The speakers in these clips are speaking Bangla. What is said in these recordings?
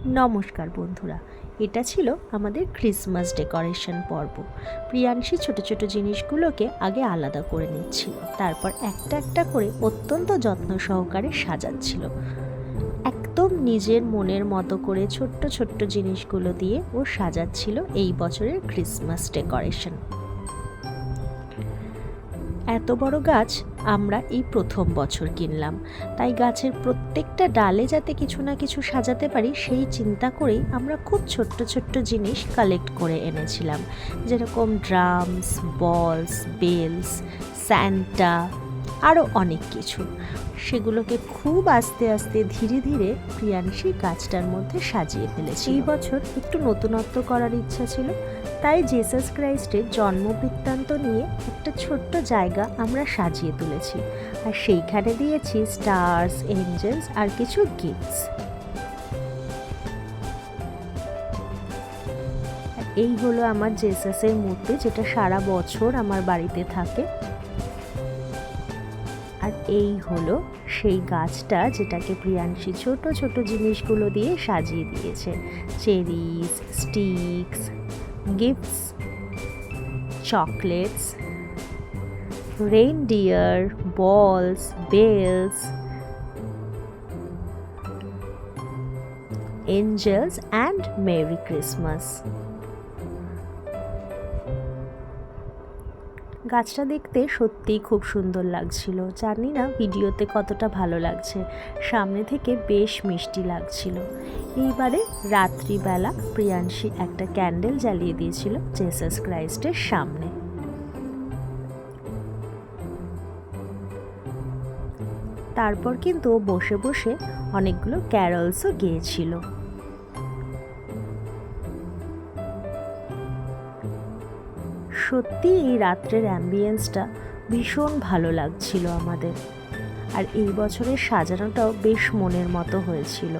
নমস্কার বন্ধুরা, এটা ছিল আমাদের ক্রিসমাস ডেকোরেশন পর্ব। প্রিয়াংশী ছোট ছোট জিনিসগুলোকে আগে আলাদা করে নিচ্ছিল, তারপর একটা একটা করে অত্যন্ত যত্ন সহকারে সাজাচ্ছিল। একদম নিজের মনের মতো করে ছোট্ট ছোট্ট জিনিসগুলো দিয়ে ও সাজাচ্ছিল এই বছরের ক্রিসমাস ডেকোরেশন। এত বড় গাছ আমরা এই প্রথম বছর কিনলাম, তাই গাছের প্রত্যেকটা ডালে যাতে কিছু না কিছু সাজাতে পারি সেই চিন্তা করেই আমরা খুব ছোট্ট ছোট্ট জিনিস কালেক্ট করে এনেছিলাম, যেরকম ড্রামস, বলস, বেলস, স্যান্টা, আরও অনেক কিছু। সেগুলোকে খুব আস্তে আস্তে ধীরে ধীরে প্রিয়াংশী গাছটার মধ্যে সাজিয়ে ফেলেছি। এই বছর একটু নতুনত্ব করার ইচ্ছা ছিল, তাই জিসাস ক্রাইস্টের জন্ম বৃত্তান্ত নিয়ে একটা ছোট্ট জায়গা আমরা সাজিয়ে তুলেছি, আর সেইখানে দিয়েছি স্টার্স, এঞ্জেলস আর কিছু গিফটস। এই হলো আমার জেসাসের মূর্তি, যেটা সারা বছর আমার বাড়িতে থাকে। আর এই হলো সেই গাছটা যেটাকে প্রিয়াংশী ছোট ছোট জিনিসগুলো দিয়ে সাজিয়ে দিয়েছে। Cherries, sticks, gifts, chocolates, reindeer, balls, bells, angels and merry Christmas. গাছটা দেখতে সত্যিই খুব সুন্দর লাগছিল। জানি না ভিডিওতে কতটা ভালো লাগছে, সামনে থেকে বেশ মিষ্টি লাগছিল। এইবারে রাত্রিবেলা প্রিয়াংশী একটা ক্যান্ডেল জ্বালিয়ে দিয়েছিল জেসাস ক্রাইস্টের সামনে। তারপর কিন্তু ও বসে বসে অনেকগুলো ক্যারলসও গেয়েছিল। সত্যি এই রাত্রের অ্যাম্বিয়েন্সটা ভীষণ ভালো লাগছিল আমাদের, আর এই বছরের সাজানোটাও বেশ মনের মতো হয়েছিল।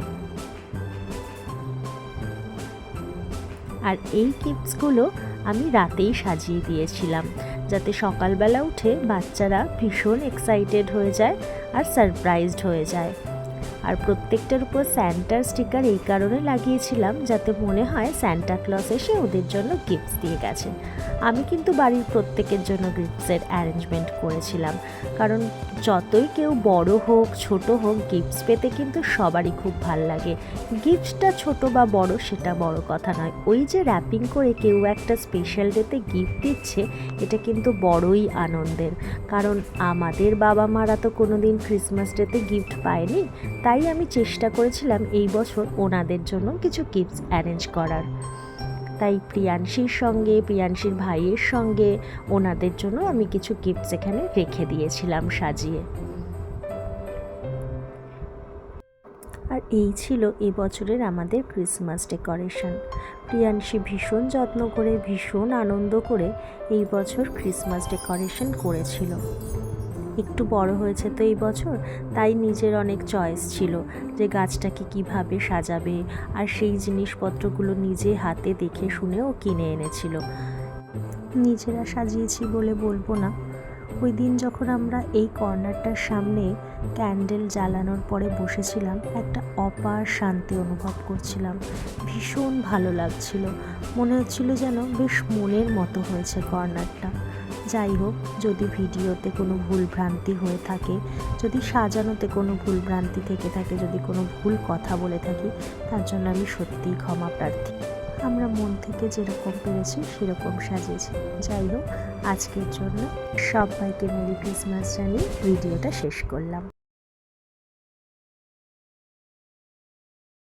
আর এই গিফটসগুলো আমি রাতেই সাজিয়ে দিয়েছিলাম, যাতে সকালবেলা উঠে বাচ্চারা ভীষণ এক্সাইটেড হয়ে যায় আর সারপ্রাইজড হয়ে যায়। আর প্রত্যেকটার উপর স্যান্টার স্টিকার এই কারণে লাগিয়েছিলাম যাতে মনে হয় স্যান্টা ক্লজ এসে ওদের জন্য গিফটস দিয়ে গেছে। আমি কিন্তু বাড়ির প্রত্যেকের জন্য গিফটসের অ্যারেঞ্জমেন্ট করেছিলাম, কারণ যতই কেউ বড় হোক ছোট হোক, গিফটস পেতে কিন্তু সবারই খুব ভাল লাগে। গিফটটা ছোট বা বড় সেটা বড় কথা নয়, ওই যে র্যাপিং করে কেউ একটা স্পেশাল ডেতে গিফট দিচ্ছে, এটা কিন্তু বড়ই আনন্দের। কারণ আমাদের বাবা মারা তো কোনো দিন ক্রিসমাস ডেতে গিফট পায়নি, তাই আমি চেষ্টা করেছিলাম এই বছর ওনাদের জন্য কিছু গিফটস অ্যারেঞ্জ করার। তাই প্রিয়াংশীর সঙ্গে, প্রিয়াংশীর ভাইয়ের সঙ্গে ওনাদের জন্য আমি কিছু গিফটস এখানে রেখে দিয়েছিলাম সাজিয়ে। আর এই ছিল এবছরের আমাদের ক্রিসমাস ডেকোরেশন। প্রিয়াংশী ভীষণ যত্ন করে, ভীষণ আনন্দ করে এই বছর ক্রিসমাস ডেকোরেশন করেছিল। একটু বড় হয়েছে তো এই বছর, তাই নিজের অনেক চয়েস ছিল যে গাছটাকে কিভাবে সাজাবে, আর সেই জিনিসপত্রগুলো নিজে হাতে দেখে শুনেও কিনে এনেছিল। নিজেরা সাজিয়েছি বলে বলবো না, ওই দিন যখন আমরা এই কর্নারটার সামনে ক্যান্ডেল জ্বালানোর পরে বসেছিলাম, একটা অপার শান্তি অনুভব করছিলাম। ভীষণ ভালো লাগছিল, মনে হচ্ছিল যেন বেশ মনের মতো হয়েছে কর্নারটা। যাই হোক, যদি ভিডিওতে কোনো ভুলভ্রান্তি হয়ে থাকে, যদি সাজানোতে কোনো ভুলভ্রান্তি থেকে থাকে, যদি কোনো ভুল কথা বলে থাকি, তার জন্য আমি সত্যিই ক্ষমা প্রার্থী। আমরা মন থেকে যেরকম পেরেছি সেরকম সাজিয়েছি। যাই হোক, আজকের জন্য সবাইকে মেরি ক্রিসমাস জানিয়ে ভিডিওটা শেষ করলাম।